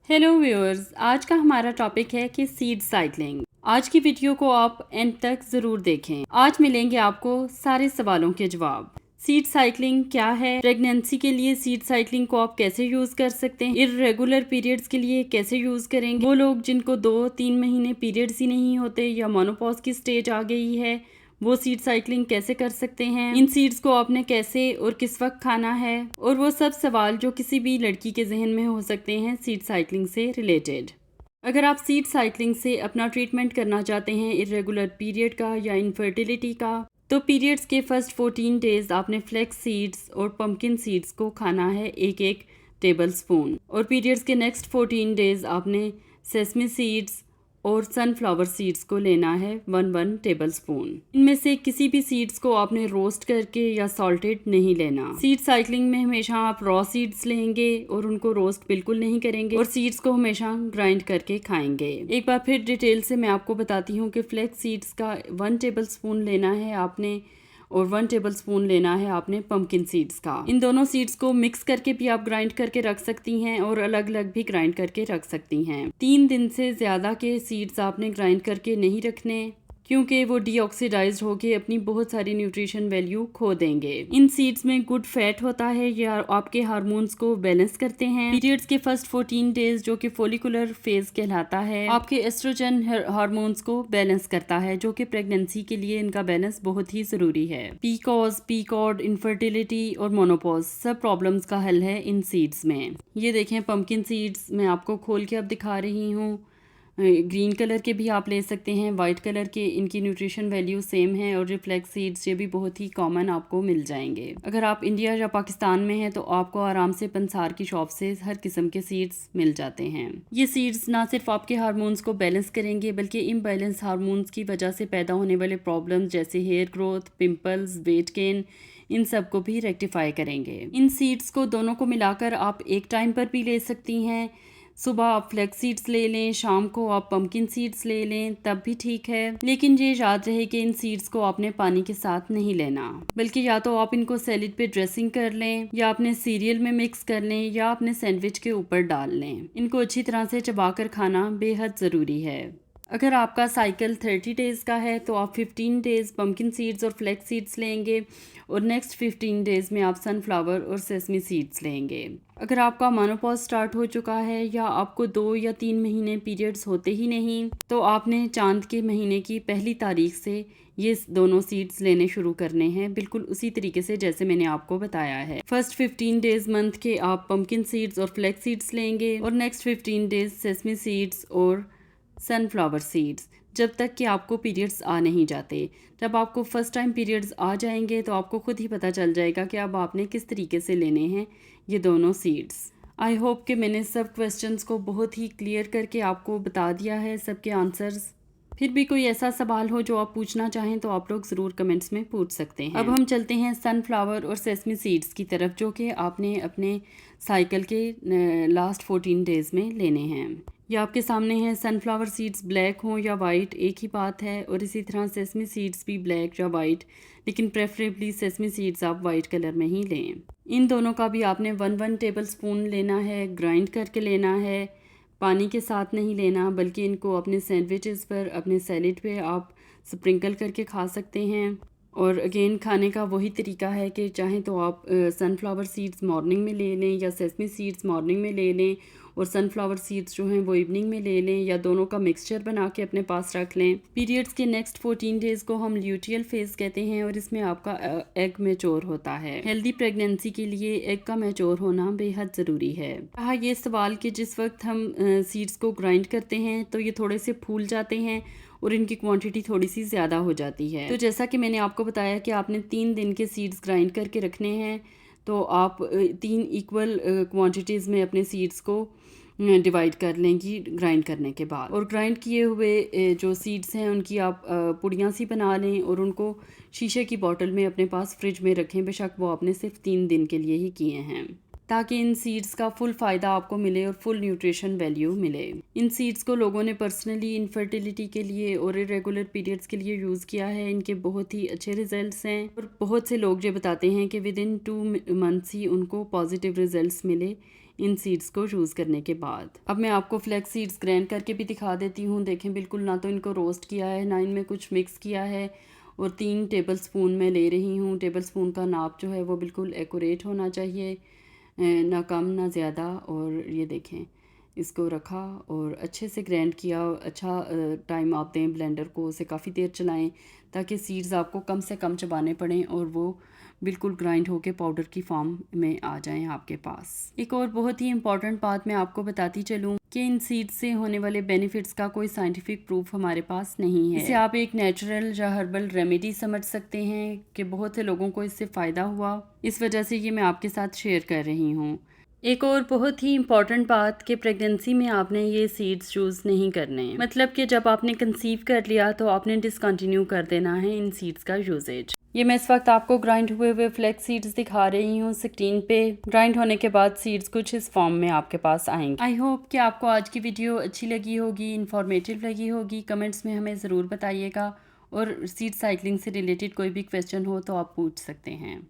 Hello viewers, आज का हमारा टॉपिक है कि सीड साइकिलिंग। आज की वीडियो को आप एंड तक ज़रूर देखें। आज मिलेंगे आपको सारे सवालों के जवाब। सीड साइकिलिंग क्या है, प्रेगनेंसी के लिए सीड साइकिलिंग को आप कैसे यूज़ कर सकते हैं, इर्रेगुलर पीरियड्स के लिए कैसे यूज़ करेंगे, वो लोग जिनको 2-3 महीने पीरियड्स ही नहीं होते या मोनोपॉज की स्टेज आ गई है वो सीड साइकिलिंग कैसे कर सकते हैं, इन सीड्स को आपने कैसे और किस वक्त खाना है, और वो सब सवाल जो किसी भी लड़की के जहन में हो सकते हैं सीड साइकिलिंग से रिलेटेड। अगर आप सीड साइकिलिंग से अपना ट्रीटमेंट करना चाहते हैं इरेगुलर पीरियड का या इनफर्टिलिटी का, तो पीरियड्स के फर्स्ट 14 डेज आपने फ्लेक्स सीड्स और पंपकिन सीड्स को खाना है एक एक टेबल स्पून, और पीरियड्स के नेक्स्ट 14 डेज आपने सेसमी सीड्स और सनफ्लावर सीड्स को लेना है 1-1 टेबल स्पून। इनमें से किसी भी सीड्स को आपने रोस्ट करके या सॉल्टेड नहीं लेना। सीड साइकिलिंग में हमेशा आप रॉ सीड्स लेंगे और उनको रोस्ट बिल्कुल नहीं करेंगे, और सीड्स को हमेशा ग्राइंड करके खाएंगे। एक बार फिर डिटेल से मैं आपको बताती हूँ कि फ्लेक्स सीड्स का 1 टेबल स्पून लेना है आपने, और 1 टेबल स्पून लेना है आपने पंपकिन सीड्स का। इन दोनों सीड्स को मिक्स करके भी आप ग्राइंड करके रख सकती हैं और अलग अलग भी ग्राइंड करके रख सकती हैं। 3 दिन से ज्यादा के सीड्स आपने ग्राइंड करके नहीं रखने, क्योंकि वो डीऑक्सीडाइज्ड होके अपनी बहुत सारी न्यूट्रिशन वैल्यू खो देंगे। इन सीड्स में गुड फैट होता है, या आपके हार्मोन्स को बैलेंस करते हैं। पीरियड्स के फर्स्ट 14 डेज जो कि फोलिकुलर फेज कहलाता है, आपके एस्ट्रोजन हार्मोन्स को बैलेंस करता है, जो कि प्रेगनेंसी के लिए इनका बैलेंस बहुत ही जरूरी है। पीकॉज, पीकॉर्ड, इनफर्टिलिटी और मोनोपॉज सब प्रॉब्लम्स का हल है इन सीड्स में। ये देखें पंपकिन सीड्स मैं आपको खोल के अब दिखा रही हूँ। ग्रीन कलर के भी आप ले सकते हैं, वाइट कलर के, इनकी न्यूट्रिशन वैल्यू सेम है, और रिफ्लेक्स सीड्स ये भी बहुत ही कॉमन आपको मिल जाएंगे। अगर आप इंडिया या पाकिस्तान में हैं तो आपको आराम से पंसार की शॉप से हर किस्म के सीड्स मिल जाते हैं। ये सीड्स ना सिर्फ आपके हार्मोन्स को बैलेंस करेंगे, बल्कि इम्बैलेंस हार्मोन्स की वजह से पैदा होने वाले प्रॉब्लम्स जैसे hair growth, pimples, weight gain, इन सब को भी रेक्टिफाई करेंगे। इन सीड्स को दोनों को मिलाकर आप एक टाइम पर भी ले सकती हैं। सुबह आप फ्लेक्स सीड्स ले लें, शाम को आप पंपकिन सीड्स ले लें, तब भी ठीक है। लेकिन ये याद रहे कि इन सीड्स को आपने पानी के साथ नहीं लेना, बल्कि या तो आप इनको सैलेड पे ड्रेसिंग कर लें, या अपने सीरियल में मिक्स कर लें, या अपने सैंडविच के ऊपर डाल लें। इनको अच्छी तरह से चबाकर खाना बेहद ज़रूरी है। अगर आपका साइकिल 30 डेज़ का है तो आप 15 डेज़ पंपकिन सीड्स और फ्लेक्स सीड्स लेंगे, और नेक्स्ट 15 डेज़ में आप सनफ्लावर और सेसमी सीड्स लेंगे। अगर आपका मोनोपॉज स्टार्ट हो चुका है, या आपको 2 या 3 महीने पीरियड्स होते ही नहीं, तो आपने चांद के महीने की पहली तारीख से ये दोनों सीड्स लेने शुरू करने हैं, बिल्कुल उसी तरीके से जैसे मैंने आपको बताया है। फर्स्ट 15 डेज़ मंथ के आप पंपकिन सीड्स और फ्लेक्स सीड्स लेंगे, और नेक्स्ट 15 डेज़ सेसमी सीड्स और सनफ्लावर सीड्स, जब तक कि आपको पीरियड्स आ नहीं जाते। जब आपको फर्स्ट टाइम पीरियड्स आ जाएंगे तो आपको खुद ही पता चल जाएगा कि अब आपने किस तरीके से लेने हैं ये दोनों सीड्स। आई होप कि मैंने सब क्वेश्चंस को बहुत ही क्लियर करके आपको बता दिया है, सबके आंसर्स। फिर भी कोई ऐसा सवाल हो जो आप पूछना चाहें तो आप लोग ज़रूर कमेंट्स में पूछ सकते हैं। अब हम चलते हैं सनफ्लावर और सेसमी सीड्स की तरफ, जो कि आपने अपने साइकिल के लास्ट 14 डेज़ में लेने हैं। ये आपके सामने है। सनफ्लावर सीड्स ब्लैक हों या वाइट एक ही बात है, और इसी तरह सेसमी सीड्स भी ब्लैक या वाइट, लेकिन प्रेफरेबली सेसमी सीड्स आप वाइट कलर में ही लें। इन दोनों का भी आपने 1-1 टेबल स्पून लेना है, ग्राइंड करके लेना है, पानी के साथ नहीं लेना, बल्कि इनको अपने सैंडविचेस पर, अपने सैलेड पे आप स्प्रिंकल करके खा सकते हैं। और अगेन खाने का वही तरीका है कि चाहे तो आप सनफ्लावर सीड्स मॉर्निंग में ले लें, या सेसमी सीड्स मॉर्निंग में ले लें, और सनफ्लावर सीड्स जो हैं वो इवनिंग में ले लें, या दोनों का मिक्सचर बना के अपने पास रख लें। पीरियड्स के नेक्स्ट 14 डेज़ को हम ल्यूटियल फेज कहते हैं, और इसमें आपका एग मैच्योर होता है। हेल्दी प्रेगनेंसी के लिए एग का मैच्योर होना बेहद ज़रूरी है। कहा ये सवाल कि जिस वक्त हम सीड्स को ग्राइंड करते हैं तो ये थोड़े से फूल जाते हैं और इनकी क्वांटिटी थोड़ी सी ज़्यादा हो जाती है। तो जैसा कि मैंने आपको बताया कि आपने 3 दिन के सीड्स ग्राइंड करके रखने हैं, तो आप 3 इक्वल क्वांटिटीज़ में अपने सीड्स को डिवाइड कर लेंगी ग्राइंड करने के बाद। और ग्राइंड किए हुए जो सीड्स हैं उनकी आप पुड़ियाँ सी बना लें, और उनको शीशे की बोतल में अपने पास फ्रिज में रखें, बेशक वो आपने सिर्फ 3 दिन के लिए ही किए हैं, ताकि इन सीड्स का फुल फ़ायदा आपको मिले और फुल न्यूट्रिशन वैल्यू मिले। इन सीड्स को लोगों ने पर्सनली इनफर्टिलिटी के लिए और इरेगुलर पीरियड्स के लिए यूज़ किया है। इनके बहुत ही अच्छे रिजल्ट्स हैं, और बहुत से लोग ये बताते हैं कि विद इन 2 मंथ्स ही उनको पॉजिटिव रिजल्ट्स मिले इन सीड्स को यूज़ करने के बाद। अब मैं आपको फ्लैक्स सीड्स ग्राइंड करके भी दिखा देती हूँ। देखें बिल्कुल ना तो इनको रोस्ट किया है ना इनमें कुछ मिक्स किया है, और 3 टेबल स्पून मैं ले रही हूँ। टेबल स्पून का नाप जो है वो बिल्कुल एक्यूरेट होना चाहिए, ना कम ना ज़्यादा। और ये देखें इसको रखा और अच्छे से ग्राइंड किया। अच्छा टाइम आप दें ब्लेंडर को, उसे काफ़ी देर चलाएं ताकि सीड्स आपको कम से कम चबाने पड़ें और वो बिल्कुल ग्राइंड होके पाउडर की फॉर्म में आ जाएं आपके पास। एक और बहुत ही इम्पॉर्टेंट बात मैं आपको बताती चलूँ कि इन सीड्स से होने वाले बेनिफिट्स का कोई साइंटिफिक प्रूफ हमारे पास नहीं है। इसे आप एक नेचुरल या हर्बल रेमेडी समझ सकते हैं कि बहुत से लोगों को इससे फ़ायदा हुआ, इस वजह से ये मैं आपके साथ शेयर कर रही हूँ। एक और बहुत ही इम्पॉर्टेंट बात कि प्रेगनेंसी में आपने ये सीड्स यूज़ नहीं करने, मतलब कि जब आपने कंसीव कर लिया तो आपने डिसकंटिन्यू कर देना है इन सीड्स का यूजेज। ये मैं इस वक्त आपको ग्राइंड हुए फ्लैक्स सीड्स दिखा रही हूँ स्क्रीन पे। ग्राइंड होने के बाद सीड्स कुछ इस फॉर्म में आपके पास आएंगे। आई होप कि आपको आज की वीडियो अच्छी लगी होगी, इन्फॉर्मेटिव लगी होगी। कमेंट्स में हमें ज़रूर बताइएगा, और सीड साइक्लिंग से रिलेटेड कोई भी क्वेश्चन हो तो आप पूछ सकते हैं।